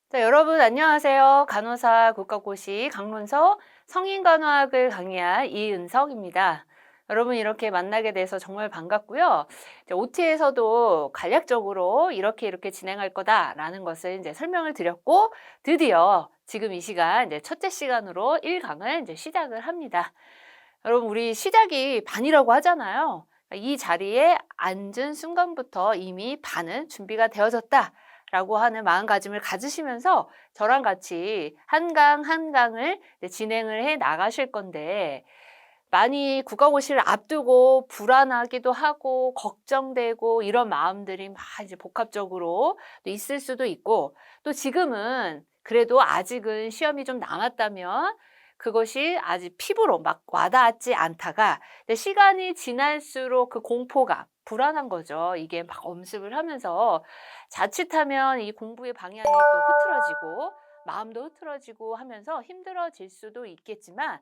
자, 여러분 안녕하세요. 간호사 국가고시 강론서 성인간호학을 강의할 이은석입니다. 여러분 이렇게 만나게 돼서 정말 반갑고요. OT에서도 간략적으로 이렇게 진행할 거다라는 것을 이제 설명을 드렸고 드디어 지금 이 시간 이제 첫째 시간으로 1강을 이제 시작을 합니다. 여러분 우리 시작이 반이라고 하잖아요. 이 자리에 앉은 순간부터 이미 반은 준비가 되어졌다. 라고 하는 마음가짐을 가지시면서 저랑 같이 한 강 한 강을 진행을 해 나가실 건데 많이 국가고시를 앞두고 불안하기도 하고 걱정되고 이런 마음들이 막 이제 복합적으로 또 있을 수도 있고 또 지금은 그래도 아직은 시험이 좀 남았다면 그것이 아직 피부로 막 와닿지 않다가 시간이 지날수록 그 공포감, 불안한 거죠. 이게 막 엄습을 하면서 자칫하면 이 공부의 방향이 또 흐트러지고 마음도 흐트러지고 하면서 힘들어질 수도 있겠지만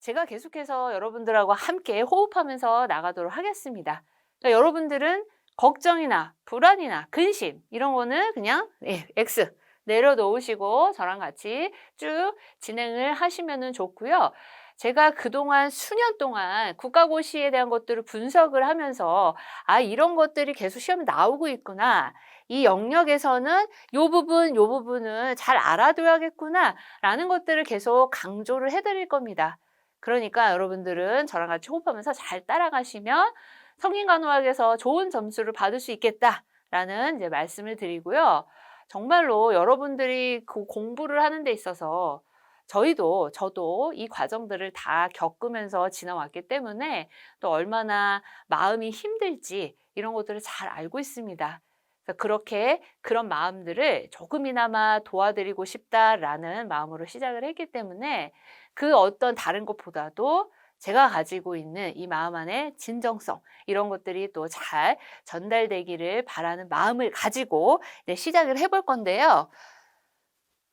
제가 계속해서 여러분들하고 함께 호흡하면서 나가도록 하겠습니다. 그러니까 여러분들은 걱정이나 불안이나 근심 이런 거는 그냥 X 내려놓으시고 저랑 같이 쭉 진행을 하시면 좋고요. 제가 그동안 수년 동안 국가고시에 대한 것들을 분석을 하면서 이런 것들이 계속 시험에 나오고 있구나. 이 영역에서는 요 부분을 잘 알아둬야겠구나 라는 것들을 계속 강조를 해드릴 겁니다. 그러니까 여러분들은 저랑 같이 호흡하면서 잘 따라가시면 성인간호학에서 좋은 점수를 받을 수 있겠다라는 이제 말씀을 드리고요. 정말로 여러분들이 그 공부를 하는 데 있어서 저도 이 과정들을 다 겪으면서 지나왔기 때문에 또 얼마나 마음이 힘들지 이런 것들을 잘 알고 있습니다. 그래서 그렇게 그런 마음들을 조금이나마 도와드리고 싶다라는 마음으로 시작을 했기 때문에 그 어떤 다른 것보다도 제가 가지고 있는 이 마음 안의 진정성 이런 것들이 또 잘 전달되기를 바라는 마음을 가지고 시작을 해볼 건데요.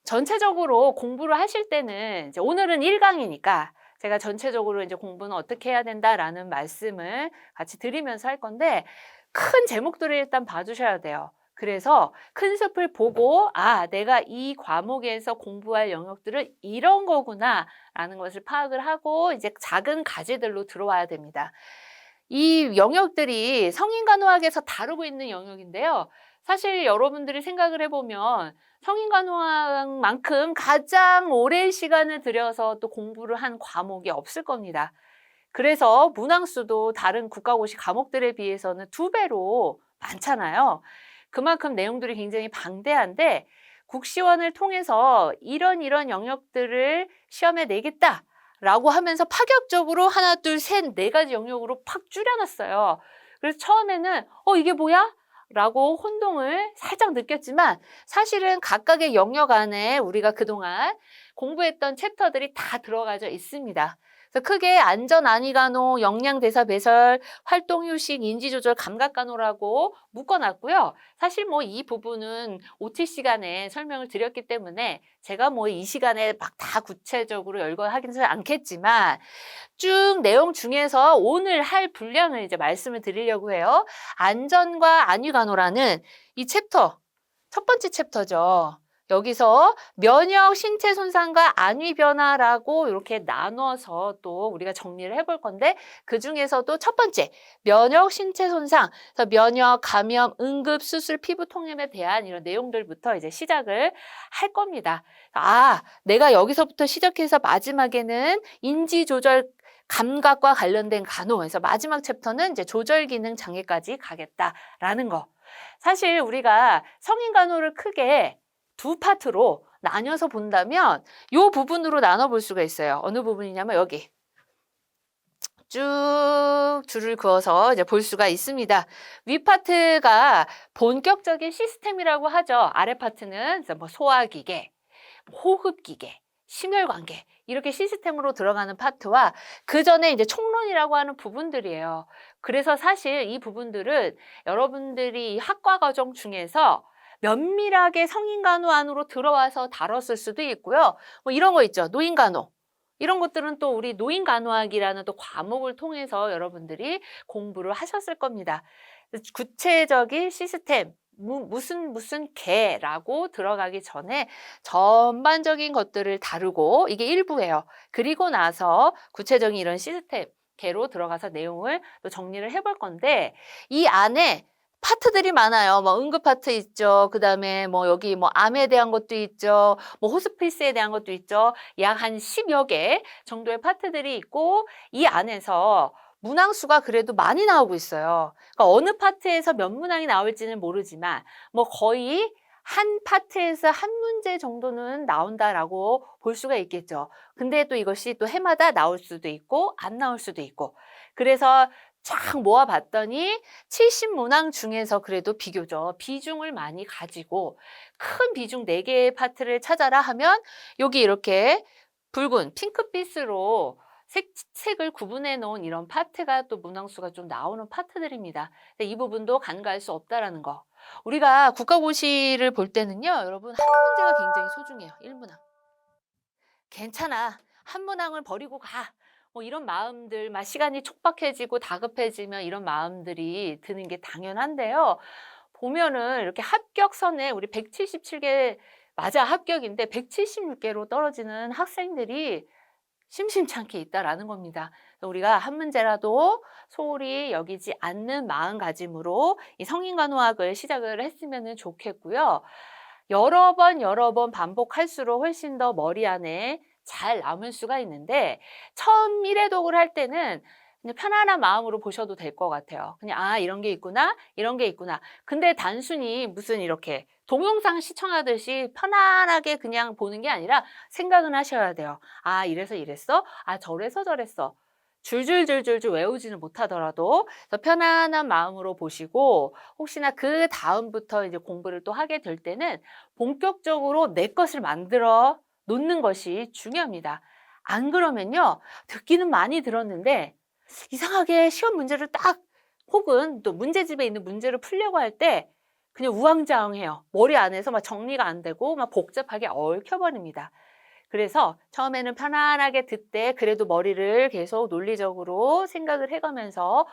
전체적으로 공부를 하실 때는 이제 오늘은 1강이니까 제가 전체적으로 이제 공부는 어떻게 해야 된다라는 말씀을 같이 드리면서 할 건데 큰 제목들을 일단 봐주셔야 돼요. 그래서 큰 숲을 보고 내가 이 과목에서 공부할 영역들은 이런 거구나라는 것을 파악을 하고 이제 작은 가지들로 들어와야 됩니다. 이 영역들이 성인간호학에서 다루고 있는 영역인데요. 사실 여러분들이 생각을 해보면 성인간호학만큼 가장 오랜 시간을 들여서 또 공부를 한 과목이 없을 겁니다. 그래서 문항수도 다른 국가고시 과목들에 비해서는 2배로 많잖아요. 그만큼 내용들이 굉장히 방대한데 국시원을 통해서 이런 영역들을 시험에 내겠다. 라고 하면서 파격적으로 하나, 둘, 셋, 네 가지 영역으로 팍 줄여놨어요. 그래서 처음에는 이게 뭐야? 라고 혼동을 살짝 느꼈지만 사실은 각각의 영역 안에 우리가 그동안 공부했던 챕터들이 다 들어가져 있습니다. 그래서 크게 안전 안위간호, 역량대사 배설, 활동휴식, 인지조절, 감각간호라고 묶어놨고요. 사실 뭐 이 부분은 OT 시간에 설명을 드렸기 때문에 제가 뭐 이 시간에 막 다 구체적으로 열거하기는 않겠지만 쭉 내용 중에서 오늘 할 분량을 이제 말씀을 드리려고 해요. 안전과 안위간호라는 이 챕터, 첫 번째 챕터죠. 여기서 면역, 신체 손상과 안위 변화라고 이렇게 나눠서 또 우리가 정리를 해볼 건데 그중에서도 첫 번째, 면역, 신체 손상, 그래서 면역, 감염, 응급, 수술, 피부 통염에 대한 이런 내용들부터 이제 시작을 할 겁니다. 내가 여기서부터 시작해서 마지막에는 인지 조절 감각과 관련된 간호, 그래서 마지막 챕터는 이제 조절 기능 장애까지 가겠다라는 거. 사실 우리가 성인 간호를 크게 2파트로 나뉘어서 본다면 이 부분으로 나눠볼 수가 있어요. 어느 부분이냐면 여기 쭉 줄을 그어서 이제 볼 수가 있습니다. 위 파트가 본격적인 시스템이라고 하죠. 아래 파트는 뭐 소화기계, 호흡기계, 심혈관계 이렇게 시스템으로 들어가는 파트와 그 전에 이제 총론이라고 하는 부분들이에요. 그래서 사실 이 부분들은 여러분들이 학과 과정 중에서 면밀하게 성인간호 안으로 들어와서 다뤘을 수도 있고요. 뭐 이런 거 있죠. 노인간호. 이런 것들은 또 우리 노인간호학이라는 또 과목을 통해서 여러분들이 공부를 하셨을 겁니다. 구체적인 시스템, 무슨 개라고 들어가기 전에 전반적인 것들을 다루고 이게 일부예요. 그리고 나서 구체적인 이런 시스템 개로 들어가서 내용을 또 정리를 해볼 건데 이 안에 파트들이 많아요. 뭐 응급 파트 있죠. 그다음에 뭐 여기 뭐 암에 대한 것도 있죠. 뭐 호스피스에 대한 것도 있죠. 약 한 10여 개 정도의 파트들이 있고 이 안에서 문항수가 그래도 많이 나오고 있어요. 그러니까 어느 파트에서 몇 문항이 나올지는 모르지만 뭐 거의 한 파트에서 한 문제 정도는 나온다라고 볼 수가 있겠죠. 근데 또 이것이 또 해마다 나올 수도 있고 안 나올 수도 있고. 그래서 쫙 모아봤더니 70문항 중에서 그래도 비교적 비중을 많이 가지고 큰 비중 4개의 파트를 찾아라 하면 여기 이렇게 붉은 핑크빛으로 색을 구분해 놓은 이런 파트가 또 문항수가 좀 나오는 파트들입니다. 이 부분도 간과할 수 없다라는 거. 우리가 국가고시를 볼 때는요, 여러분 한 문제가 굉장히 소중해요. 1문항. 괜찮아. 한 문항을 버리고 가. 뭐 이런 마음들, 막 시간이 촉박해지고 다급해지면 이런 마음들이 드는 게 당연한데요. 보면은 이렇게 합격선에 우리 177개 맞아 합격인데 176개로 떨어지는 학생들이 심심찮게 있다라는 겁니다. 우리가 한 문제라도 소홀히 여기지 않는 마음가짐으로 이 성인간호학을 시작을 했으면 좋겠고요. 여러 번 반복할수록 훨씬 더 머리 안에 잘 남을 수가 있는데 처음 1회독을 할 때는 그냥 편안한 마음으로 보셔도 될 것 같아요. 그냥 아 이런 게 있구나 이런 게 있구나. 근데 단순히 무슨 이렇게 동영상 시청하듯이 편안하게 그냥 보는 게 아니라 생각은 하셔야 돼요. 아 이래서 이랬어? 아 저래서 저랬어. 줄줄줄줄줄 외우지는 못하더라도 더 편안한 마음으로 보시고 혹시나 그 다음부터 이제 공부를 또 하게 될 때는 본격적으로 내 것을 만들어 놓는 것이 중요합니다. 안 그러면요, 듣기는 많이 들었는데 이상하게 시험 문제를 딱 혹은 또 문제집에 있는 문제를 풀려고 할 때 그냥 우왕좌왕해요. 머리 안에서 막 정리가 안 되고 막 복잡하게 얽혀버립니다. 그래서 처음에는 편안하게 듣되 그래도 머리를 계속 논리적으로 생각을 해가면서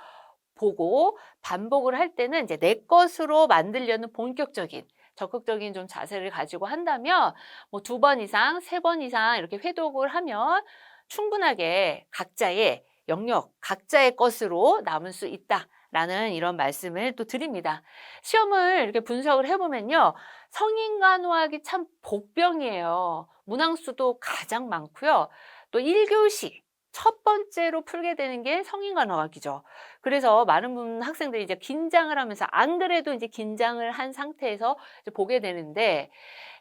보고 반복을 할 때는 이제 내 것으로 만들려는 본격적인 적극적인 좀 자세를 가지고 한다면 뭐 2번 이상, 3번 이상 이렇게 회독을 하면 충분하게 각자의 영역, 각자의 것으로 남을 수 있다라는 이런 말씀을 또 드립니다. 시험을 이렇게 분석을 해보면요. 성인간호학이 참 복병이에요. 문항수도 가장 많고요. 또 1교시 첫 번째로 풀게 되는 게 성인간호학이죠. 그래서 많은 학생들이 이제 긴장을 하면서 안 그래도 이제 긴장을 한 상태에서 이제 보게 되는데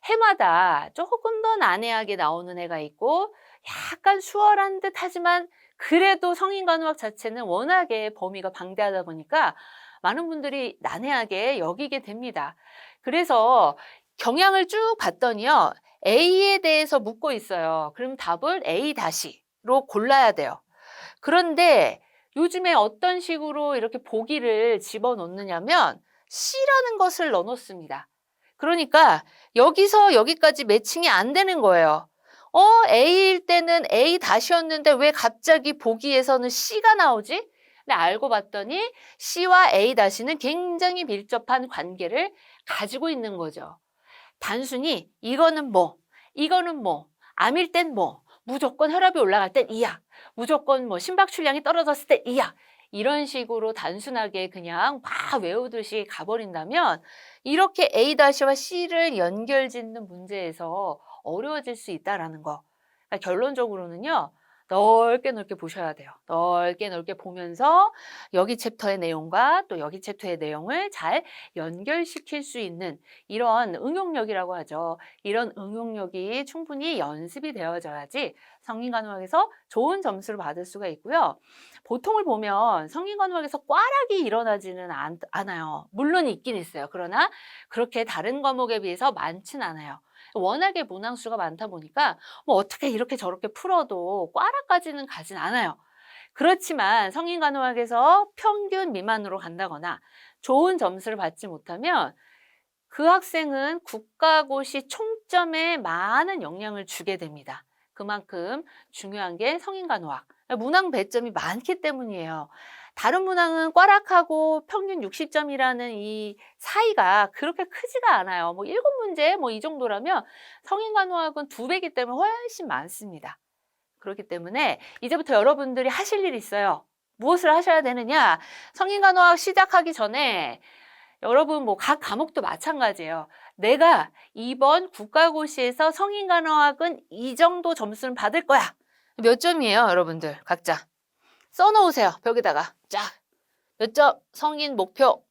해마다 조금 더 난해하게 나오는 애가 있고 약간 수월한 듯 하지만 그래도 성인간호학 자체는 워낙에 범위가 방대하다 보니까 많은 분들이 난해하게 여기게 됩니다. 그래서 경향을 쭉 봤더니요. A에 대해서 묻고 있어요. 그럼 답을 A-로 골라야 돼요. 그런데 요즘에 어떤 식으로 이렇게 보기를 집어넣느냐면 C라는 것을 넣어놓습니다. 그러니까 여기서 여기까지 매칭이 안 되는 거예요. A일 때는 A-였는데 왜 갑자기 보기에서는 C가 나오지? 근데 알고 봤더니 C와 A-는 굉장히 밀접한 관계를 가지고 있는 거죠. 단순히 이거는 뭐, 이거는 뭐, 암일 땐 뭐, 무조건 혈압이 올라갈 땐 이야, 무조건 뭐 심박출량이 떨어졌을 때 이야, 이런 식으로 단순하게 그냥 막 외우듯이 가버린다면 이렇게 A-와 C를 연결짓는 문제에서 어려워질 수 있다라는 거. 그러니까 결론적으로는요. 넓게 보셔야 돼요. 넓게 보면서 여기 챕터의 내용과 또 여기 챕터의 내용을 잘 연결시킬 수 있는 이런 응용력이라고 하죠. 이런 응용력이 충분히 연습이 되어져야지 성인간호학에서 좋은 점수를 받을 수가 있고요. 보통을 보면 성인간호학에서 꽈락이 일어나지는 않아요. 물론 있긴 있어요. 그러나 그렇게 다른 과목에 비해서 많진 않아요. 워낙에 문항수가 많다 보니까 뭐 어떻게 이렇게 저렇게 풀어도 꽈락까지는 가진 않아요. 그렇지만 성인간호학에서 평균 미만으로 간다거나 좋은 점수를 받지 못하면 그 학생은 국가고시 총점에 많은 영향을 주게 됩니다. 그만큼 중요한 게 성인간호학. 문항 배점이 많기 때문이에요. 다른 문항은 꽈락하고 평균 60점이라는 이 사이가 그렇게 크지가 않아요. 뭐 7문제 뭐 이 정도라면 성인간호학은 2배이기 때문에 훨씬 많습니다. 그렇기 때문에 이제부터 여러분들이 하실 일이 있어요. 무엇을 하셔야 되느냐? 성인간호학 시작하기 전에 여러분 뭐 각 과목도 마찬가지예요. 내가 이번 국가고시에서 성인간호학은 이 정도 점수는 받을 거야. 몇 점이에요, 여러분들? 각자. 써놓으세요, 벽에다가. 쫙. 몇 점? 성인 목표.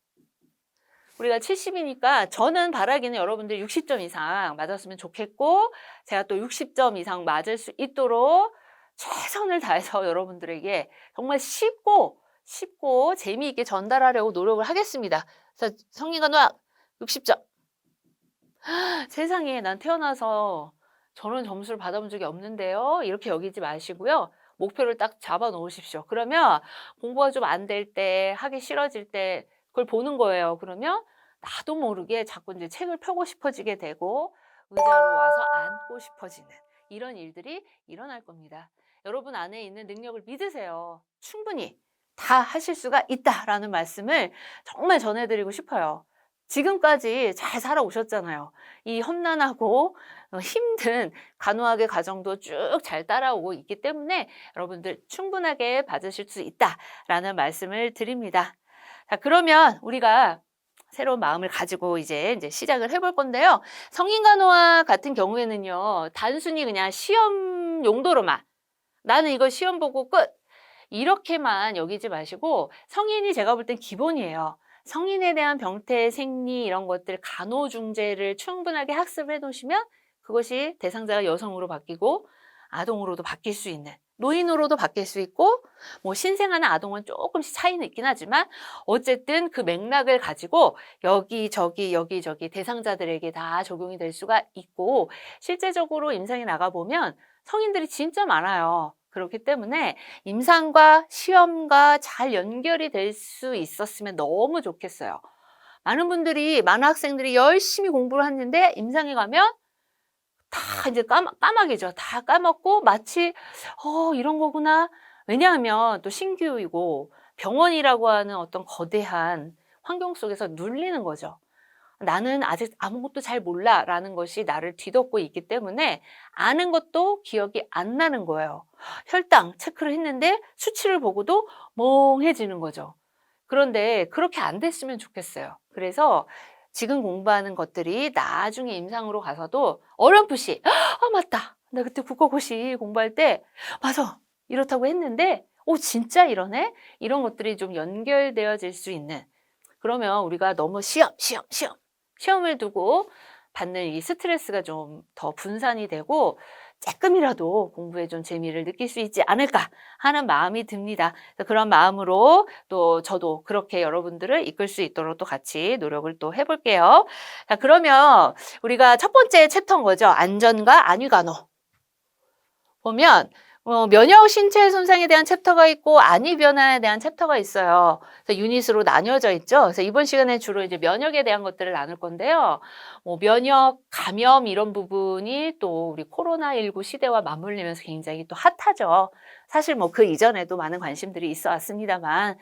우리가 70이니까 저는 바라기는 여러분들 60점 이상 맞았으면 좋겠고, 제가 또 60점 이상 맞을 수 있도록 최선을 다해서 여러분들에게 정말 쉽고 재미있게 전달하려고 노력을 하겠습니다. 그래서 성인간호학 60점. 세상에, 난 태어나서 저런 점수를 받아본 적이 없는데요. 이렇게 여기지 마시고요. 목표를 딱 잡아 놓으십시오. 그러면 공부가 좀 안 될 때, 하기 싫어질 때 그걸 보는 거예요. 그러면 나도 모르게 자꾸 이제 책을 펴고 싶어지게 되고 의자로 와서 앉고 싶어지는 이런 일들이 일어날 겁니다. 여러분 안에 있는 능력을 믿으세요. 충분히 다 하실 수가 있다라는 말씀을 정말 전해드리고 싶어요. 지금까지 잘 살아오셨잖아요. 이 험난하고 힘든 간호학의 과정도 쭉 잘 따라오고 있기 때문에 여러분들 충분하게 받으실 수 있다라는 말씀을 드립니다. 자, 그러면 우리가 새로운 마음을 가지고 이제 시작을 해볼 건데요. 성인간호학 같은 경우에는요, 단순히 그냥 시험 용도로만 나는 이거 시험 보고 끝! 이렇게만 여기지 마시고 성인이 제가 볼 땐 기본이에요. 성인에 대한 병태, 생리 이런 것들 간호중재를 충분하게 학습을 해놓으시면 그것이 대상자가 여성으로 바뀌고 아동으로도 바뀔 수 있는, 노인으로도 바뀔 수 있고 뭐 신생아나 아동은 조금씩 차이는 있긴 하지만 어쨌든 그 맥락을 가지고 여기저기 대상자들에게 다 적용이 될 수가 있고 실제적으로 임상에 나가보면 성인들이 진짜 많아요. 그렇기 때문에 임상과 시험과 잘 연결이 될 수 있었으면 너무 좋겠어요. 많은 학생들이 열심히 공부를 했는데 임상에 가면 다 이제 까마귀죠. 다 까먹고 마치 이런 거구나. 왜냐하면 또 신규이고 병원이라고 하는 어떤 거대한 환경 속에서 눌리는 거죠. 나는 아직 아무것도 잘 몰라 라는 것이 나를 뒤덮고 있기 때문에 아는 것도 기억이 안 나는 거예요. 혈당 체크를 했는데 수치를 보고도 멍해지는 거죠. 그런데 그렇게 안 됐으면 좋겠어요. 그래서 지금 공부하는 것들이 나중에 임상으로 가서도 어렴풋이 맞다. 나 그때 국어고시 공부할 때 맞아. 이렇다고 했는데 진짜 이러네? 이런 것들이 좀 연결되어질 수 있는, 그러면 우리가 너무 시험을 두고 받는 이 스트레스가 좀 더 분산이 되고 조금이라도 공부에 좀 재미를 느낄 수 있지 않을까 하는 마음이 듭니다. 그런 마음으로 또 저도 그렇게 여러분들을 이끌 수 있도록 또 같이 노력을 또 해볼게요. 자, 그러면 우리가 첫 번째 챕터인 거죠. 안전과 안위간호. 보면 면역 신체 손상에 대한 챕터가 있고 안위 변화에 대한 챕터가 있어요. 그래서 유닛으로 나뉘어져 있죠. 그래서 이번 시간에 주로 이제 면역에 대한 것들을 나눌 건데요. 면역, 감염 이런 부분이 또 우리 코로나19 시대와 맞물리면서 굉장히 또 핫하죠. 사실 그 이전에도 많은 관심들이 있어 왔습니다만,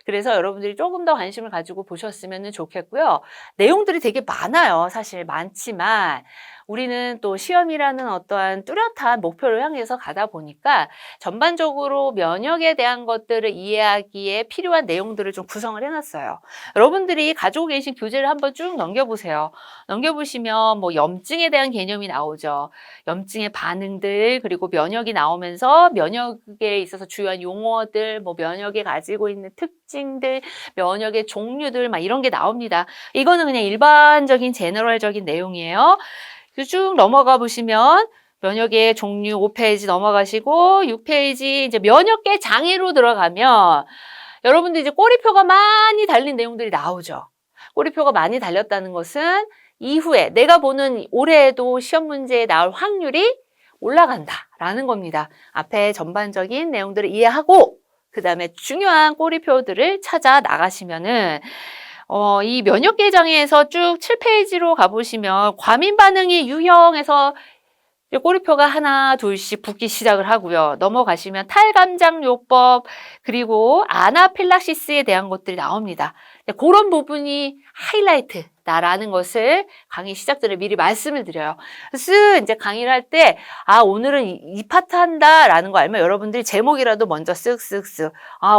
그래서 여러분들이 조금 더 관심을 가지고 보셨으면 좋겠고요. 내용들이 되게 많아요. 사실 많지만 우리는 또 시험이라는 어떠한 뚜렷한 목표를 향해서 가다 보니까 전반적으로 면역에 대한 것들을 이해하기에 필요한 내용들을 좀 구성을 해놨어요. 여러분들이 가지고 계신 교재를 한번 쭉 넘겨보세요. 넘겨보시면 염증에 대한 개념이 나오죠. 염증의 반응들, 그리고 면역이 나오면서 면역에 있어서 주요한 용어들, 면역이 가지고 있는 특징들, 면역의 종류들 이런 게 나옵니다. 이거는 그냥 일반적인 제너럴적인 내용이에요. 쭉 넘어가 보시면 면역의 종류 5페이지 넘어가시고 6페이지 이제 면역계 장애로 들어가면 여러분들 이제 꼬리표가 많이 달린 내용들이 나오죠. 꼬리표가 많이 달렸다는 것은 이후에 내가 보는 올해에도 시험 문제에 나올 확률이 올라간다라는 겁니다. 앞에 전반적인 내용들을 이해하고 그 다음에 중요한 꼬리표들을 찾아 나가시면은 이 면역계 장애에서 쭉 7페이지로 가보시면 과민 반응이 유형에서 꼬리표가 하나 둘씩 붓기 시작을 하고요. 넘어가시면 탈감장요법 그리고 아나필락시스에 대한 것들이 나옵니다. 그런 부분이 하이라이트다라는 것을 강의 시작 전에 미리 말씀을 드려요. 쓱 이제 강의를 할 때 오늘은 이 파트 한다라는 거 알면 여러분들이 제목이라도 먼저 쓱쓱쓱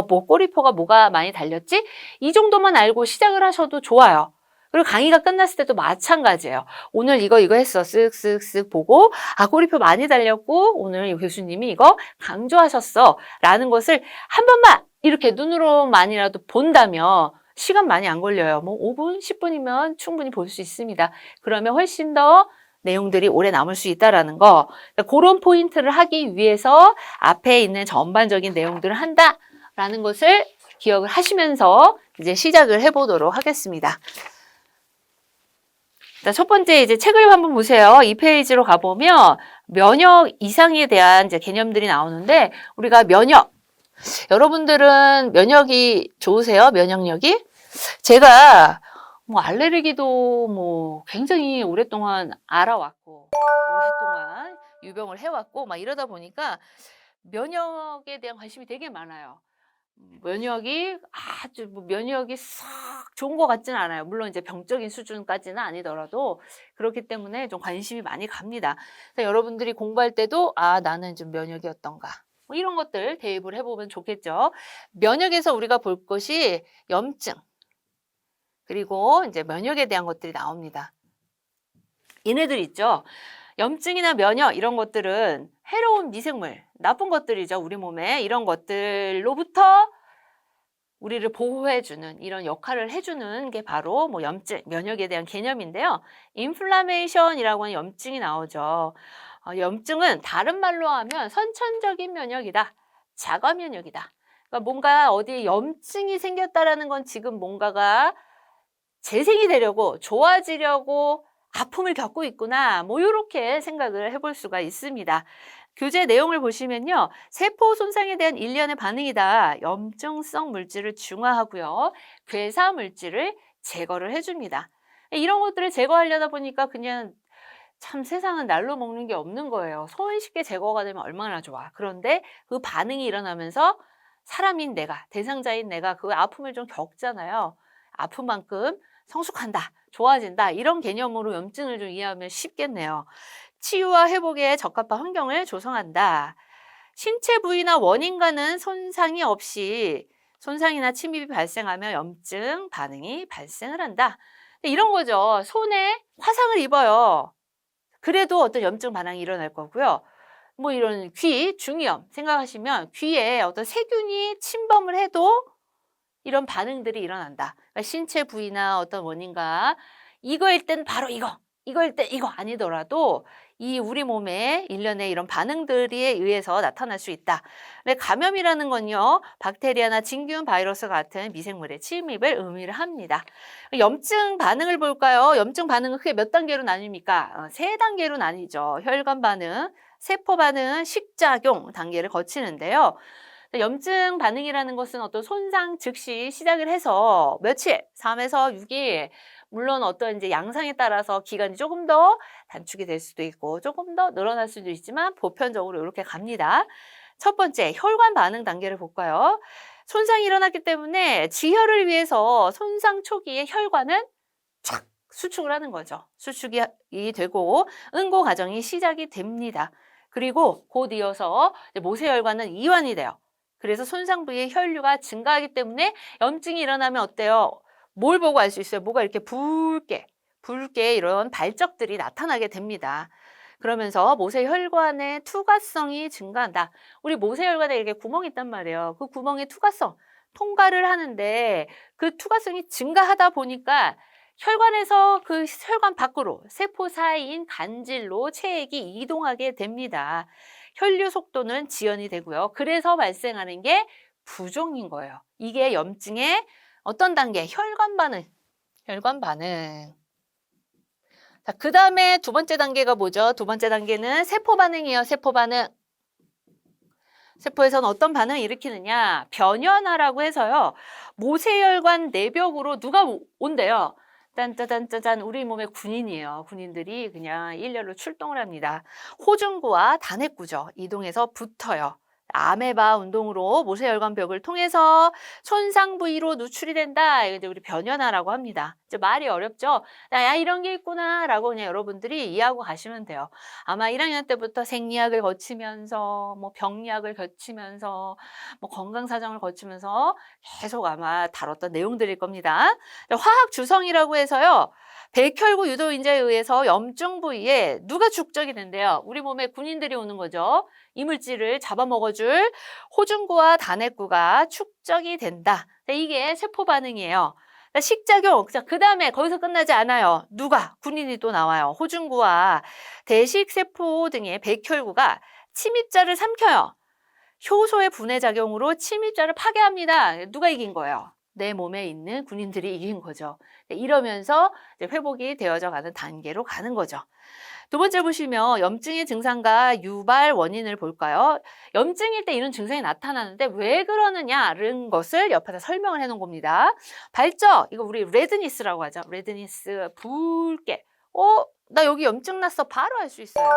뭐 꼬리표가 뭐가 많이 달렸지? 이 정도만 알고 시작을 하셔도 좋아요. 그리고 강의가 끝났을 때도 마찬가지예요. 오늘 이거 했어. 쓱쓱쓱 보고 꼬리표 많이 달렸고 오늘 교수님이 이거 강조하셨어 라는 것을 한 번만 이렇게 눈으로만이라도 본다면 시간 많이 안 걸려요. 뭐 5분, 10분이면 충분히 볼 수 있습니다. 그러면 훨씬 더 내용들이 오래 남을 수 있다라는 거. 그런 포인트를 하기 위해서 앞에 있는 전반적인 내용들을 한다라는 것을 기억을 하시면서 이제 시작을 해보도록 하겠습니다. 자, 첫 번째 이제 책을 한번 보세요. 이 페이지로 가보면 면역 이상에 대한 이제 개념들이 나오는데 우리가 여러분들은 면역이 좋으세요? 면역력이? 제가 뭐 알레르기도 뭐 굉장히 오랫동안 알아왔고 오랫동안 유병을 해왔고 막 이러다 보니까 면역에 대한 관심이 되게 많아요. 면역이 면역이 싹 좋은 것 같지는 않아요. 물론 이제 병적인 수준까지는 아니더라도 그렇기 때문에 좀 관심이 많이 갑니다. 그래서 여러분들이 공부할 때도 나는 좀 면역이 어떤가 뭐 이런 것들 대입을 해보면 좋겠죠. 면역에서 우리가 볼 것이 염증 그리고 이제 면역에 대한 것들이 나옵니다. 얘네들 있죠. 염증이나 면역 이런 것들은 해로운 미생물, 나쁜 것들이죠. 우리 몸에 이런 것들로부터 우리를 보호해주는 이런 역할을 해주는 게 바로 뭐 염증, 면역에 대한 개념인데요. 인플라메이션이라고 하는 염증이 나오죠. 염증은 다른 말로 하면 선천적인 면역이다. 자가 면역이다. 그러니까 뭔가 어디에 염증이 생겼다라는 건 지금 뭔가가 재생이 되려고 좋아지려고 아픔을 겪고 있구나. 뭐 이렇게 생각을 해볼 수가 있습니다. 교재 내용을 보시면요. 세포 손상에 대한 일련의 반응이다. 염증성 물질을 중화하고요. 괴사 물질을 제거를 해줍니다. 이런 것들을 제거하려다 보니까 그냥 참 세상은 날로 먹는 게 없는 거예요. 손쉽게 제거가 되면 얼마나 좋아. 그런데 그 반응이 일어나면서 사람인 내가, 대상자인 내가 그 아픔을 좀 겪잖아요. 아픈 만큼 성숙한다, 좋아진다 이런 개념으로 염증을 좀 이해하면 쉽겠네요. 치유와 회복에 적합한 환경을 조성한다. 신체 부위나 원인과는 손상이 없이 손상이나 침입이 발생하면 염증 반응이 발생을 한다. 이런 거죠. 손에 화상을 입어요. 그래도 어떤 염증 반응이 일어날 거고요. 뭐 이런 귀, 중이염 생각하시면 귀에 어떤 세균이 침범을 해도 이런 반응들이 일어난다. 그러니까 신체 부위나 어떤 원인과 이거일 땐 바로 이거일 땐 이거 아니더라도 이 우리 몸의 일련의 이런 반응들에 의해서 나타날 수 있다. 근데 감염이라는 건요, 박테리아나 진균, 바이러스 같은 미생물의 침입을 의미를 합니다. 염증 반응을 볼까요? 염증 반응은 크게 몇 단계로 나뉩니까? 3단계로 나뉘죠. 혈관 반응, 세포 반응, 식작용 단계를 거치는데요. 염증 반응이라는 것은 어떤 손상 즉시 시작을 해서 며칠, 3에서 6일, 물론 어떤 이제 양상에 따라서 기간이 조금 더 단축이 될 수도 있고 조금 더 늘어날 수도 있지만 보편적으로 이렇게 갑니다. 첫 번째, 혈관 반응 단계를 볼까요? 손상이 일어났기 때문에 지혈을 위해서 손상 초기에 혈관은 착 수축을 하는 거죠. 수축이 되고 응고 과정이 시작이 됩니다. 그리고 곧 이어서 모세혈관은 이완이 돼요. 그래서 손상 부위의 혈류가 증가하기 때문에 염증이 일어나면 어때요? 뭘 보고 알 수 있어요? 뭐가 이렇게 붉게 이런 발적들이 나타나게 됩니다. 그러면서 모세혈관의 투과성이 증가한다. 우리 모세혈관에 이렇게 구멍이 있단 말이에요. 그 구멍의 투과성, 통과를 하는데 그 투과성이 증가하다 보니까 혈관에서 그 혈관 밖으로 세포 사이인 간질로 체액이 이동하게 됩니다. 혈류 속도는 지연이 되고요. 그래서 발생하는 게 부종인 거예요. 이게 염증의 어떤 단계? 혈관 반응. 자, 그 다음에 두 번째 단계가 뭐죠? 두 번째 단계는 세포 반응이에요. 세포 반응. 세포에서는 어떤 반응을 일으키느냐? 변연화라고 해서요. 모세혈관 내벽으로 누가 온대요? 짠짜잔짜잔 우리 몸의 군인이에요. 군인들이 그냥 일렬로 출동을 합니다. 호중구와 단핵구죠. 이동해서 붙어요. 아메바 운동으로 모세혈관벽을 통해서 손상 부위로 누출이 된다. 이거 이제 우리 변연화라고 합니다. 이제 말이 어렵죠? 야, 이런 게 있구나라고 그냥 여러분들이 이해하고 가시면 돼요. 아마 1학년 때부터 생리학을 거치면서 뭐 병리학을 거치면서 뭐 건강사정을 거치면서 계속 아마 다뤘던 내용들일 겁니다. 화학 주성이라고 해서요. 백혈구 유도 인자에 의해서 염증 부위에 누가 축적이 된대요? 우리 몸에 군인들이 오는 거죠. 이물질을 잡아먹어줄 호중구와 단핵구가 축적이 된다. 이게 세포 반응이에요. 식작용, 그 다음에 거기서 끝나지 않아요. 누가? 군인이 또 나와요. 호중구와 대식세포 등의 백혈구가 침입자를 삼켜요. 효소의 분해 작용으로 침입자를 파괴합니다. 누가 이긴 거예요? 내 몸에 있는 군인들이 이긴 거죠. 이러면서 이제 회복이 되어져 가는 단계로 가는 거죠. 두 번째 보시면 염증의 증상과 유발 원인을 볼까요? 염증일 때 이런 증상이 나타나는데 왜 그러느냐는 것을 옆에다 설명을 해놓은 겁니다. 발적, 이거 우리 레드니스라고 하죠. 레드니스, 붉게. 나 여기 염증 났어. 바로 알 수 있어요.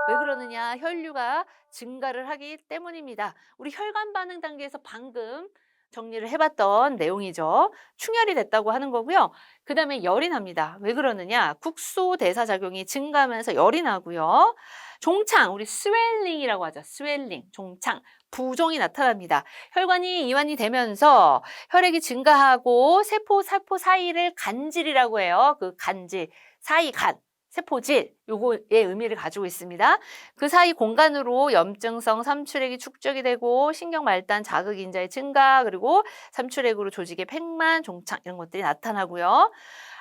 왜 그러느냐? 혈류가 증가를 하기 때문입니다. 우리 혈관 반응 단계에서 방금 정리를 해봤던 내용이죠. 충혈이 됐다고 하는 거고요. 그 다음에 열이 납니다. 왜 그러느냐? 국소 대사 작용이 증가하면서 열이 나고요. 종창, 우리 스웰링이라고 하죠. 스웰링, 종창, 부종이 나타납니다. 혈관이 이완이 되면서 혈액이 증가하고 세포 사이를 간질이라고 해요. 그 간질, 사이 간. 세포질, 요거의 의미를 가지고 있습니다. 그 사이 공간으로 염증성 삼출액이 축적이 되고 신경 말단 자극 인자의 증가 그리고 삼출액으로 조직의 팽만, 종창 이런 것들이 나타나고요.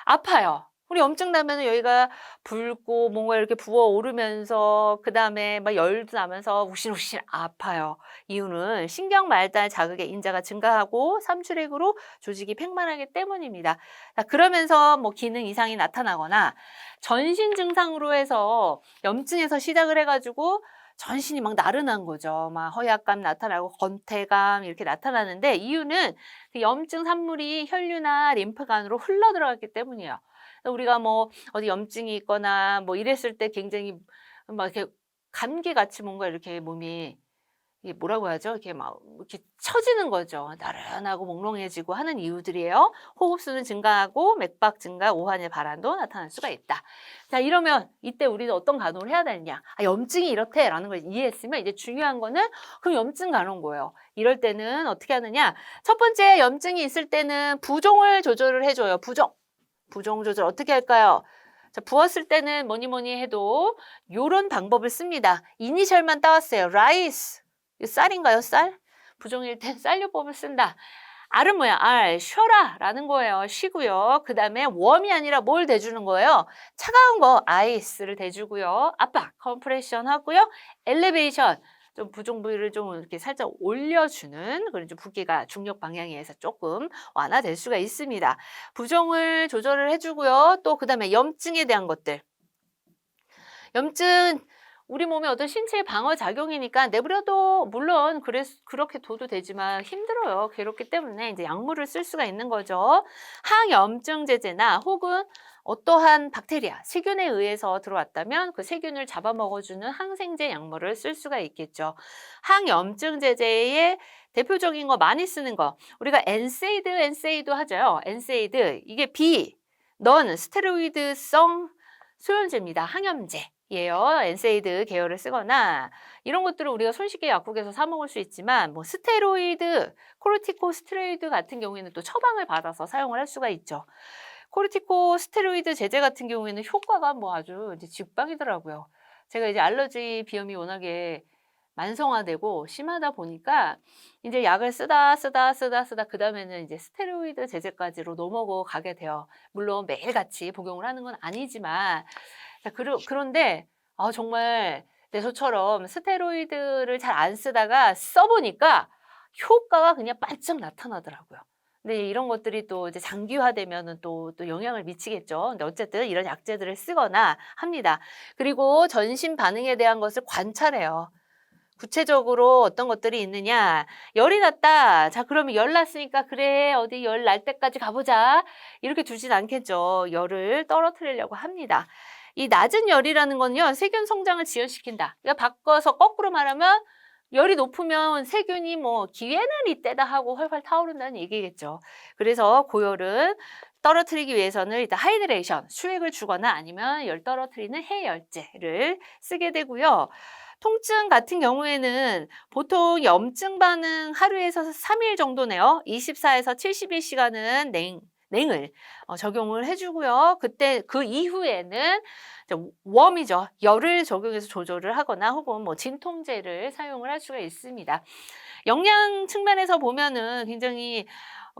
아파요. 우리 염증 나면 여기가 붉고 뭔가 이렇게 부어오르면서 그 다음에 막 열도 나면서 우실우실 아파요. 이유는 신경 말단 자극의 인자가 증가하고 삼출액으로 조직이 팽만하기 때문입니다. 그러면서 뭐 기능 이상이 나타나거나 전신 증상으로 해서 염증에서 시작을 해가지고 전신이 막 나른한 거죠. 막 허약감 나타나고 건태감 이렇게 나타나는데 이유는 그 염증 산물이 혈류나 림프관으로 흘러 들어갔기 때문이에요. 우리가 뭐 어디 염증이 있거나 뭐 이랬을 때 굉장히 막 이렇게 감기같이 뭔가 이렇게 몸이 이게 뭐라고 하죠? 이렇게 막 이렇게 처지는 거죠. 나른하고 몽롱해지고 하는 이유들이에요. 호흡수는 증가하고 맥박 증가, 오한의 발환도 나타날 수가 있다. 자, 이러면 이때 우리는 어떤 간호를 해야 되느냐? 염증이 이렇대라는 걸 이해했으면 이제 중요한 거는 그럼 염증 간호인 거예요. 이럴 때는 어떻게 하느냐? 첫 번째 염증이 있을 때는 부종을 조절을 해줘요. 부종 조절 어떻게 할까요? 자, 부었을 때는 뭐니 해도 요런 방법을 씁니다. 이니셜만 따왔어요. 라이스. 쌀인가요? 쌀? 부종일 땐 쌀요법을 쓴다. R은 뭐야? R, 쉬어라 라는 거예요. 쉬고요. 그 다음에 웜이 아니라 뭘 대주는 거예요? 차가운 거, 아이스를 대주고요. 압박, 컴프레션 하고요. 엘리베이션, 좀 부종 부위를 좀 이렇게 살짝 올려주는 그런 좀 붓기가 중력 방향에 의해서 조금 완화될 수가 있습니다. 부종을 조절을 해주고요. 또 그 다음에 염증에 대한 것들. 염증, 우리 몸의 어떤 신체의 방어 작용이니까 내버려도 물론 그렇게 둬도 되지만 힘들어요. 괴롭기 때문에 이제 약물을 쓸 수가 있는 거죠. 항염증 제제나 혹은 어떠한 박테리아, 세균에 의해서 들어왔다면 그 세균을 잡아먹어주는 항생제 약물을 쓸 수가 있겠죠. 항염증 제제의 대표적인 거 많이 쓰는 거 우리가 엔세이드 하죠. 엔세이드 이게 넌 스테로이드성 소염제입니다. 항염제. 예요. 엔세이드 계열을 쓰거나 이런 것들을 우리가 손쉽게 약국에서 사 먹을 수 있지만 뭐 스테로이드, 코르티코스테로이드 같은 경우에는 또 처방을 받아서 사용을 할 수가 있죠. 코르티코스테로이드 제제 같은 경우에는 효과가 뭐 아주 이제 직방이더라고요. 제가 이제 알러지 비염이 워낙에 만성화되고 심하다 보니까 이제 약을 쓰다 그 다음에는 이제 스테로이드 제제까지로 넘어가 가게 돼요. 물론 매일같이 복용을 하는 건 아니지만 자, 그런데 정말 저처럼 스테로이드를 잘 안 쓰다가 써보니까 효과가 그냥 반짝 나타나더라고요. 근데 이런 것들이 또 이제 장기화되면은 또 영향을 미치겠죠. 근데 어쨌든 이런 약제들을 쓰거나 합니다. 그리고 전신 반응에 대한 것을 관찰해요. 구체적으로 어떤 것들이 있느냐? 열이 났다. 자, 그러면 열 났으니까 그래, 어디 열 날 때까지 가보자. 이렇게 두진 않겠죠. 열을 떨어뜨리려고 합니다. 이 낮은 열이라는 건요, 세균 성장을 지연시킨다. 그러니까 바꿔서 거꾸로 말하면 열이 높으면 세균이 뭐 기회는 이때다 하고 활활 타오른다는 얘기겠죠. 그래서 고열은 떨어뜨리기 위해서는 일단 하이드레이션, 수액을 주거나 아니면 열 떨어뜨리는 해열제를 쓰게 되고요. 통증 같은 경우에는 보통 염증 반응 하루에서 3일 정도네요. 24에서 72시간은 냉을 적용을 해주고요. 그때 그 이후에는 웜이죠. 열을 적용해서 조절을 하거나 혹은 뭐 진통제를 사용을 할 수가 있습니다. 영양 측면에서 보면은 굉장히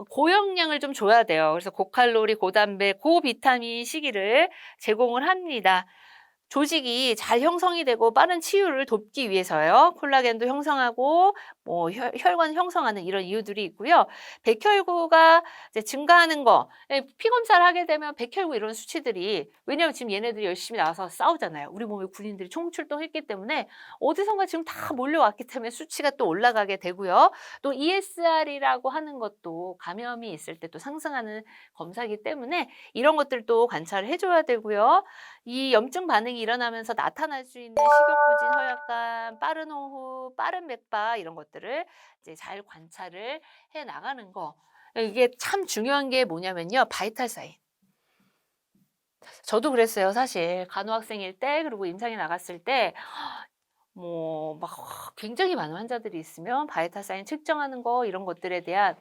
고영양을 좀 줘야 돼요. 그래서 고칼로리, 고단백, 고비타민 시기를 제공을 합니다. 조직이 잘 형성이 되고 빠른 치유를 돕기 위해서요. 콜라겐도 형성하고 뭐 혈관 형성하는 이런 이유들이 있고요. 백혈구가 이제 증가하는 거, 피 검사를 하게 되면 백혈구 이런 수치들이, 왜냐하면 지금 얘네들이 열심히 나와서 싸우잖아요. 우리 몸에 군인들이 총출동했기 때문에 어디선가 지금 다 몰려왔기 때문에 수치가 또 올라가게 되고요. 또 ESR이라고 하는 것도 감염이 있을 때 또 상승하는 검사이기 때문에 이런 것들도 관찰을 해줘야 되고요. 이 염증 반응이 일어나면서 나타날 수 있는 식욕부진, 허약감, 빠른 호흡, 빠른 맥박 이런 것들을 이제 잘 관찰을 해 나가는 거. 이게 참 중요한 게 뭐냐면요. 바이탈 사인. 저도 그랬어요, 사실. 간호학생일 때 그리고 임상에 나갔을 때 뭐 막 굉장히 많은 환자들이 있으면 바이탈 사인 측정하는 거 이런 것들에 대한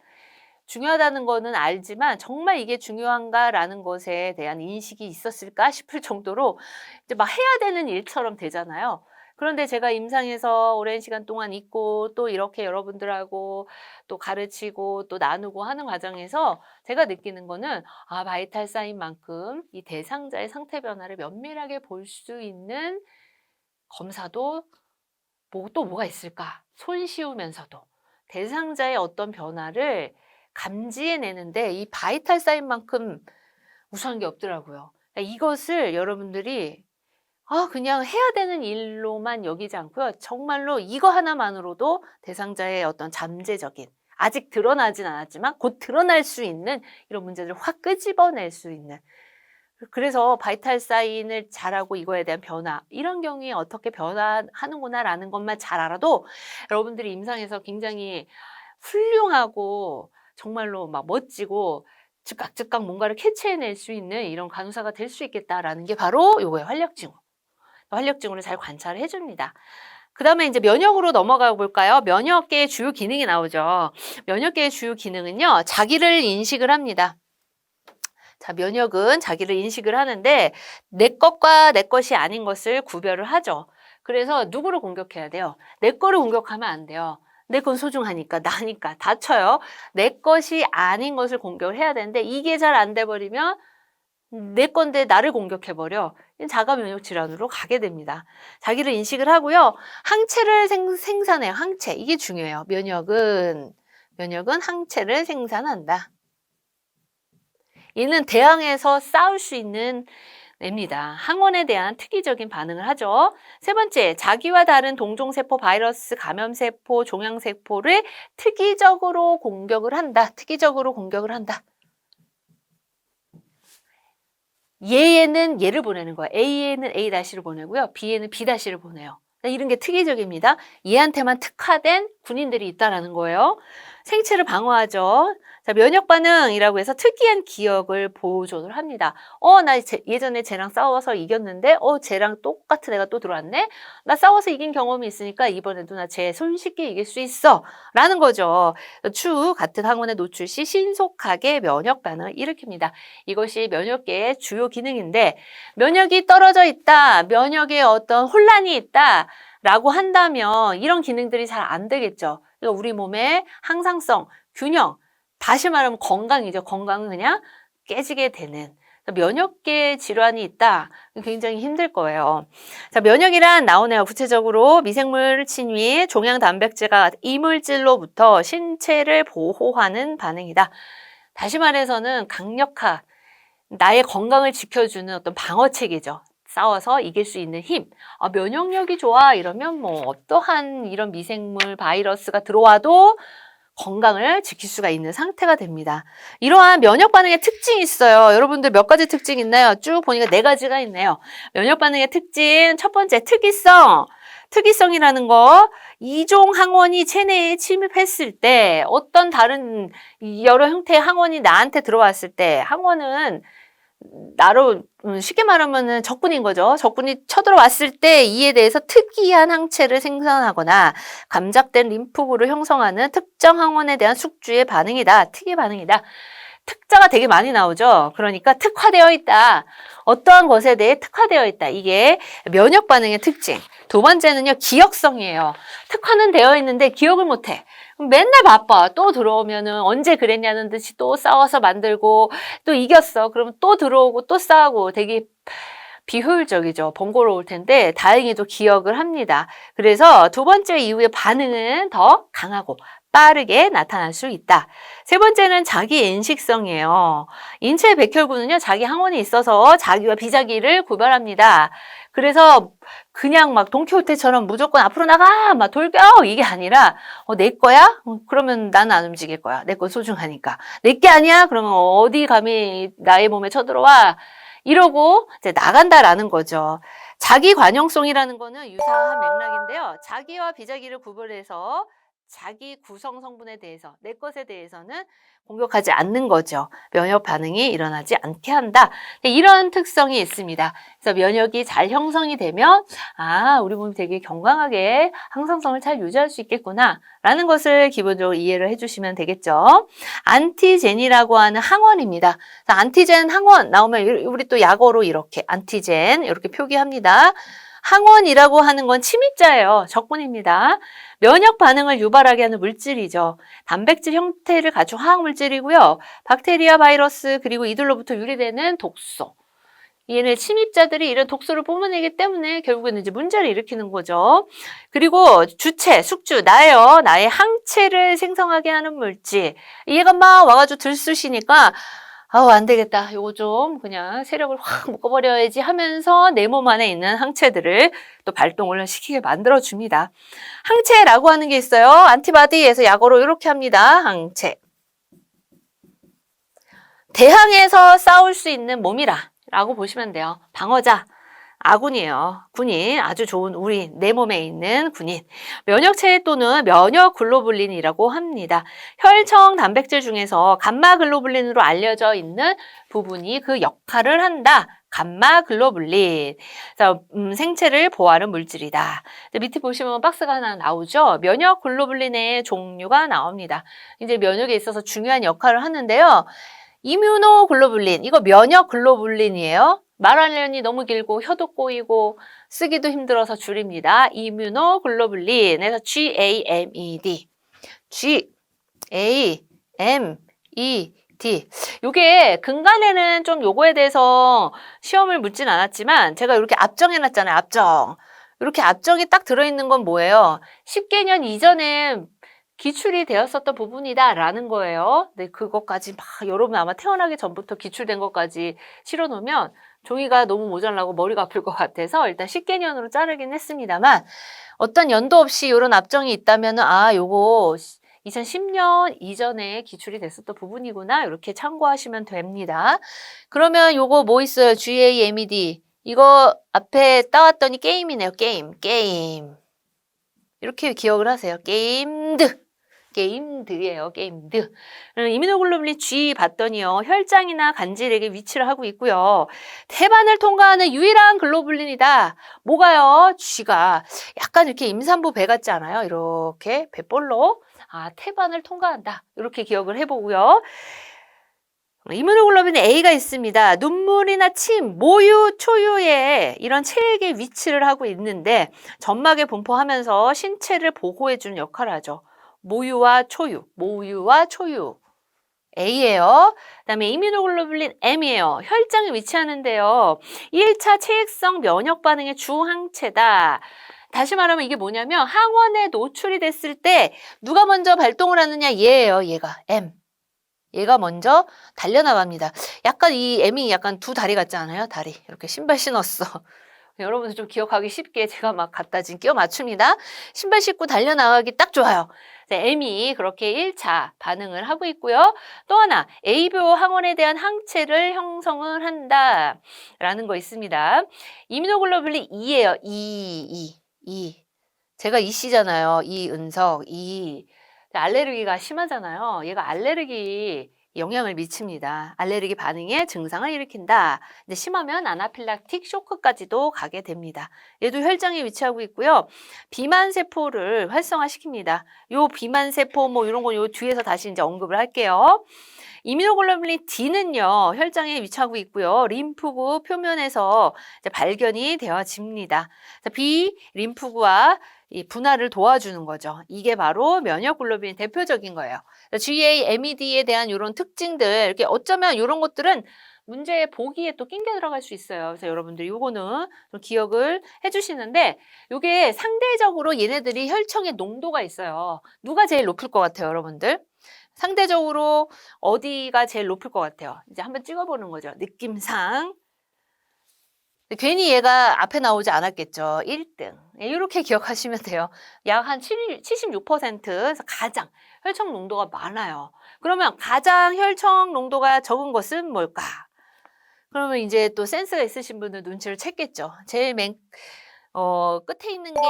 중요하다는 거는 알지만 정말 이게 중요한가라는 것에 대한 인식이 있었을까 싶을 정도로 이제 막 해야 되는 일처럼 되잖아요. 그런데 제가 임상에서 오랜 시간 동안 있고 또 이렇게 여러분들하고 또 가르치고 또 나누고 하는 과정에서 제가 느끼는 거는 바이탈 사인만큼 이 대상자의 상태 변화를 면밀하게 볼 수 있는 검사도 또 뭐가 있을까? 손쉬우면서도 대상자의 어떤 변화를 감지해내는데 이 바이탈 사인만큼 우수한 게 없더라고요. 그러니까 이것을 여러분들이 그냥 해야 되는 일로만 여기지 않고요. 정말로 이거 하나만으로도 대상자의 어떤 잠재적인, 아직 드러나진 않았지만 곧 드러날 수 있는 이런 문제들을 확 끄집어낼 수 있는, 그래서 바이탈 사인을 잘하고 이거에 대한 변화, 이런 경우에 어떻게 변화하는구나라는 것만 잘 알아도 여러분들이 임상에서 굉장히 훌륭하고 정말로 막 멋지고 즉각 뭔가를 캐치해낼 수 있는 이런 간호사가 될 수 있겠다라는 게 바로 요거예요. 활력증후. 활력증후를 잘 관찰을 해줍니다. 그 다음에 이제 면역으로 넘어가 볼까요? 면역계의 주요 기능이 나오죠. 면역계의 주요 기능은요, 자기를 인식을 합니다. 자, 면역은 자기를 인식을 하는데 내 것과 내 것이 아닌 것을 구별을 하죠. 그래서 누구를 공격해야 돼요? 내 거를 공격하면 안 돼요. 내 건 소중하니까, 나니까 다쳐요. 내 것이 아닌 것을 공격을 해야 되는데 이게 잘 안 돼 버리면 내 건데 나를 공격해버려. 자가 면역 질환으로 가게 됩니다. 자기를 인식을 하고요. 항체를 생산해요. 항체. 이게 중요해요. 면역은 항체를 생산한다. 이는 대항해서 싸울 수 있는 애입니다. 항원에 대한 특이적인 반응을 하죠. 세 번째, 자기와 다른 동종세포, 바이러스, 감염세포, 종양세포를 특이적으로 공격을 한다. 특이적으로 공격을 한다. 얘에는 얘를 보내는 거야. A에는 A-를 보내고요. B에는 B-를 보내요. 이런 게 특이적입니다. 얘한테만 특화된 군인들이 있다라는 거예요. 생체를 방어하죠. 자, 면역 반응이라고 해서 특이한 기억을 보존을 합니다. 나 예전에 쟤랑 싸워서 이겼는데, 쟤랑 똑같은 애가 또 들어왔네? 나 싸워서 이긴 경험이 있으니까 이번에도 나 쟤 손쉽게 이길 수 있어. 라는 거죠. 같은 항원에 노출 시 신속하게 면역 반응을 일으킵니다. 이것이 면역계의 주요 기능인데, 면역이 떨어져 있다, 면역에 어떤 혼란이 있다, 라고 한다면 이런 기능들이 잘 안 되겠죠. 그러니까 우리 몸의 항상성, 균형, 다시 말하면 건강이죠. 건강은 그냥 깨지게 되는. 면역계 질환이 있다. 굉장히 힘들 거예요. 자, 면역이란 나오네요. 구체적으로 미생물 침입, 종양 단백질과 이물질로부터 신체를 보호하는 반응이다. 다시 말해서는 강력한 나의 건강을 지켜주는 어떤 방어책이죠. 싸워서 이길 수 있는 힘. 면역력이 좋아 이러면 뭐 어떠한 이런 미생물, 바이러스가 들어와도 건강을 지킬 수가 있는 상태가 됩니다. 이러한 면역 반응의 특징이 있어요. 여러분들 몇 가지 특징 있나요? 쭉 보니까 4가지가 있네요. 면역 반응의 특징 첫 번째 특이성. 특이성이라는 거, 이종 항원이 체내에 침입했을 때 어떤 다른 여러 형태의 항원이 나한테 들어왔을 때 항원은 나로 쉽게 말하면은 적군인 거죠. 적군이 쳐들어왔을 때 이에 대해서 특이한 항체를 생산하거나 감작된 림프구를 형성하는 특정 항원에 대한 숙주의 반응이다. 특이 반응이다. 특자가 되게 많이 나오죠. 그러니까 특화되어 있다. 어떠한 것에 대해 특화되어 있다. 이게 면역 반응의 특징. 두 번째는요, 기억성이에요. 특화는 되어 있는데 기억을 못해. 맨날 바빠. 또 들어오면은 언제 그랬냐는 듯이 또 싸워서 만들고 또 이겼어. 그러면 또 들어오고 또 싸우고 되게 비효율적이죠. 번거로울 텐데 다행히도 기억을 합니다. 그래서 두 번째 이후의 반응은 더 강하고 빠르게 나타날 수 있다. 세 번째는 자기 인식성이에요. 인체 백혈구는요, 자기 항원이 있어서 자기와 비자기를 구별합니다. 그래서 그냥 막 돈키호테처럼 무조건 앞으로 나가! 막 돌격! 이게 아니라, 내 거야? 그러면 나는 안 움직일 거야. 내 건 소중하니까. 내 게 아니야? 그러면 어디 감히 나의 몸에 쳐들어와? 이러고 이제 나간다라는 거죠. 자기 관용성이라는 거는 유사한 맥락인데요. 자기와 비자기를 구별해서 자기 구성 성분에 대해서, 내 것에 대해서는 공격하지 않는 거죠. 면역 반응이 일어나지 않게 한다. 이런 특성이 있습니다. 그래서 면역이 잘 형성이 되면 우리 몸이 되게 건강하게 항상성을 잘 유지할 수 있겠구나 라는 것을 기본적으로 이해를 해주시면 되겠죠. 안티젠이라고 하는 항원입니다. 안티젠 항원 나오면 우리 또 약어로 이렇게 안티젠 이렇게 표기합니다. 항원이라고 하는 건 침입자예요. 적군입니다. 면역 반응을 유발하게 하는 물질이죠. 단백질 형태를 갖춘 화학물질이고요. 박테리아, 바이러스 그리고 이들로부터 유래되는 독소. 얘네 침입자들이 이런 독소를 뿜어내기 때문에 결국에는 이제 문제를 일으키는 거죠. 그리고 주체, 숙주, 나의 항체를 생성하게 하는 물질. 얘가 막 와가지고 들쑤시니까 안 되겠다. 요거 좀 그냥 세력을 확 묶어버려야지 하면서 내 몸 안에 있는 항체들을 또 발동을 시키게 만들어줍니다. 항체라고 하는 게 있어요. 안티바디에서 약어로 이렇게 합니다. 항체. 대항해서 싸울 수 있는 몸이라 라고 보시면 돼요. 방어자. 아군이에요. 군인, 아주 좋은 내 몸에 있는 군인. 면역체 또는 면역글로불린이라고 합니다. 혈청 단백질 중에서 감마글로불린으로 알려져 있는 부분이 그 역할을 한다. 감마글로불린. 생체를 보호하는 물질이다. 밑에 보시면 박스가 하나 나오죠. 면역글로불린의 종류가 나옵니다. 이제 면역에 있어서 중요한 역할을 하는데요. 이뮤노글로불린, 이거 면역글로불린이에요. 말하려니 너무 길고 혀도 꼬이고 쓰기도 힘들어서 줄입니다. 이뮤노글로불린에서 GAMED. GAMED. 요게 근간에는 좀 요거에 대해서 시험을 묻진 않았지만 제가 이렇게 압정해놨잖아요. 압정. 이렇게 압정이 딱 들어있는 건 뭐예요? 10개년 이전에 기출이 되었었던 부분이다라는 거예요. 네, 그것까지 막 여러분 아마 태어나기 전부터 기출된 것까지 실어놓으면 종이가 너무 모자라고 머리가 아플 것 같아서 일단 10개년으로 자르긴 했습니다만 어떤 연도 없이 이런 압정이 있다면 요거 2010년 이전에 기출이 됐었던 부분이구나 이렇게 참고하시면 됩니다. 그러면 요거 뭐 있어요? GAMED 이거 앞에 따왔더니 게임이네요. 게임 이렇게 기억을 하세요. 게임드예요. 게임드. 이뮤노글로불린 G 봤더니요. 혈장이나 간질에게 위치를 하고 있고요. 태반을 통과하는 유일한 글로불린이다. 뭐가요? G가 약간 이렇게 임산부 배 같지 않아요? 이렇게 배볼로 태반을 통과한다. 이렇게 기억을 해보고요. 이뮤노글로불린 A가 있습니다. 눈물이나 침, 모유, 초유에 이런 체액에 위치를 하고 있는데 점막에 분포하면서 신체를 보호해주는 역할을 하죠. 모유와 초유. A예요. 그다음에 이뮤노글로불린 M이에요. 혈장에 위치하는데요. 1차 체액성 면역 반응의 주항체다. 다시 말하면 이게 뭐냐면 항원에 노출이 됐을 때 누가 먼저 발동을 하느냐 얘예요. 얘가 M. 얘가 먼저 달려나갑니다. 약간 이 M이 약간 두 다리 같지 않아요? 다리. 이렇게 신발 신었어. 여러분들 좀 기억하기 쉽게 제가 막 갖다 끼워 맞춥니다. 신발 신고 달려나가기 딱 좋아요. M이 그렇게 1차 반응을 하고 있고요. 또 하나, A교 항원에 대한 항체를 형성을 한다라는 거 있습니다. 이뮤노글로불린 2예요. 2. 제가 이씨잖아요. 이은석, 이. 알레르기가 심하잖아요. 얘가 알레르기 영향을 미칩니다. 알레르기 반응에 증상을 일으킨다. 근데 심하면 아나필락틱 쇼크까지도 가게 됩니다. 얘도 혈장에 위치하고 있고요. 비만 세포를 활성화시킵니다. 요 비만 세포 뭐 이런 거 요 뒤에서 다시 이제 언급을 할게요. 이뮤노글로불린 D는요, 혈장에 위치하고 있고요. 림프구 표면에서 이제 발견이 되어집니다. B, 림프구와 이 분할을 도와주는 거죠. 이게 바로 면역글로빈 대표적인 거예요. GA, MED에 대한 이런 특징들, 이렇게 어쩌면 이런 것들은 문제의 보기에 또 낑겨 들어갈 수 있어요. 그래서 여러분들 이거는 좀 기억을 해주시는데, 이게 상대적으로 얘네들이 혈청의 농도가 있어요. 누가 제일 높을 것 같아요, 여러분들? 상대적으로 어디가 제일 높을 것 같아요? 이제 한번 찍어보는 거죠. 느낌상. 괜히 얘가 앞에 나오지 않았겠죠. 1등. 이렇게 기억하시면 돼요. 약 한 76%에서 가장 혈청 농도가 많아요. 그러면 가장 혈청 농도가 적은 것은 뭘까? 그러면 이제 또 센스가 있으신 분들 눈치를 챘겠죠. 제일 끝에 있는 게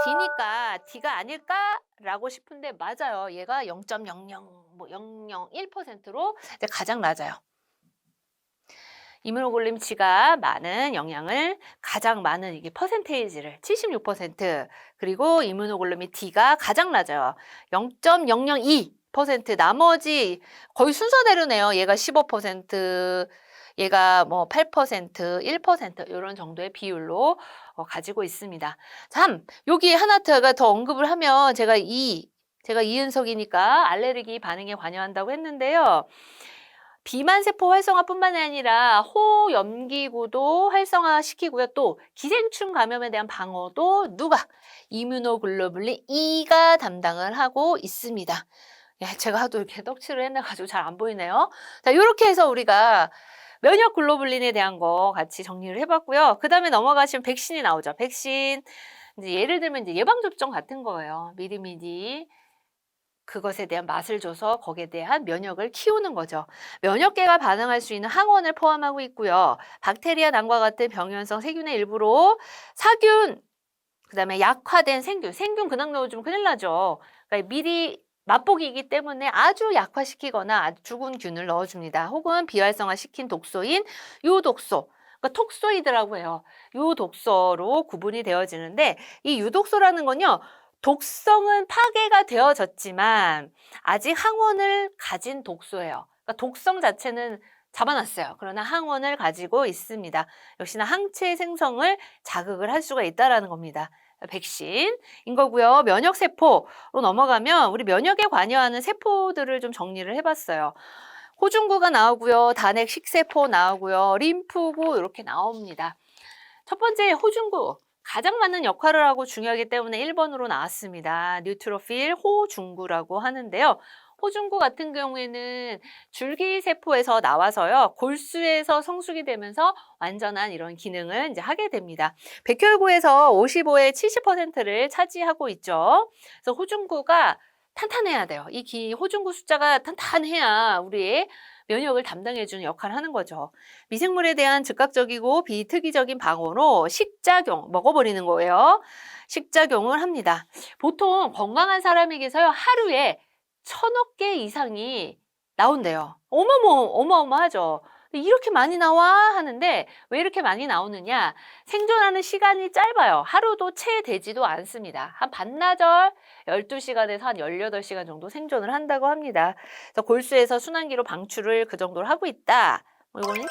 D니까 D가 아닐까라고 싶은데 맞아요. 얘가 0.00, 뭐 001%로 가장 낮아요. 이뮤노글로불린 G가 많은 영향을 가장 많은 이게 퍼센테이지를 76% 그리고 이뮤노글로불린 D가 가장 낮아요. 0.002% 나머지 거의 순서대로네요. 얘가 15% 얘가 뭐 8%, 1% 이런 정도의 비율로 가지고 있습니다. 참 여기 하나 더 언급을 하면 제가 이은석이니까 알레르기 반응에 관여한다고 했는데요. 비만세포 활성화뿐만 아니라 호염기구도 활성화시키고요. 또 기생충 감염에 대한 방어도 누가? 이뮤노글로불린 E가 담당을 하고 있습니다. 제가 하도 이렇게 떡칠을 해놔가지고 잘 안 보이네요. 자, 이렇게 해서 우리가 면역 글로불린에 대한 거 같이 정리를 해봤고요. 그 다음에 넘어가시면 백신이 나오죠. 백신. 이제 예를 들면 이제 예방접종 같은 거예요. 미리미리. 그것에 대한 맛을 줘서 거기에 대한 면역을 키우는 거죠. 면역계가 반응할 수 있는 항원을 포함하고 있고요. 박테리아 난과 같은 병原성 세균의 일부로 사균, 그다음에 약화된 생균 그냥 넣어주면 큰일 나죠. 그러니까 미리 맛보기이기 때문에 아주 약화시키거나 아주 죽은 균을 넣어줍니다. 혹은 비활성화시킨 독소인 유독소. 그러니까 톡소이드라고 해요. 유독소로 구분이 되어지는데 이 유독소라는 건요. 독성은 파괴가 되어졌지만 아직 항원을 가진 독소예요. 그러니까 독성 자체는 잡아놨어요. 그러나 항원을 가지고 있습니다. 역시나 항체 생성을 자극을 할 수가 있다는 겁니다. 백신인 거고요. 면역세포로 넘어가면 우리 면역에 관여하는 세포들을 좀 정리를 해봤어요. 호중구가 나오고요. 단핵 식세포 나오고요. 림프구 이렇게 나옵니다. 첫 번째 호중구. 가장 많은 역할을 하고 중요하기 때문에 1번으로 나왔습니다. 뉴트로필 호중구라고 하는데요. 호중구 같은 경우에는 줄기세포에서 나와서요. 골수에서 성숙이 되면서 완전한 이런 기능을 이제 하게 됩니다. 백혈구에서 55에 70%를 차지하고 있죠. 그래서 호중구가 탄탄해야 돼요. 이 호중구 숫자가 탄탄해야 우리의 면역을 담당해주는 역할을 하는 거죠. 미생물에 대한 즉각적이고 비특이적인 방어로 식작용, 먹어버리는 거예요. 식작용을 합니다. 보통 건강한 사람에게서요, 하루에 1000억 개 이상이 나온대요. 어마어마하죠. 이렇게 많이 나와 하는데 왜 이렇게 많이 나오느냐? 생존하는 시간이 짧아요. 하루도 채 되지도 않습니다. 한 반나절 12시간에서 한 18시간 정도 생존을 한다고 합니다. 그래서 골수에서 순환기로 방출을 그 정도로 하고 있다. 이거는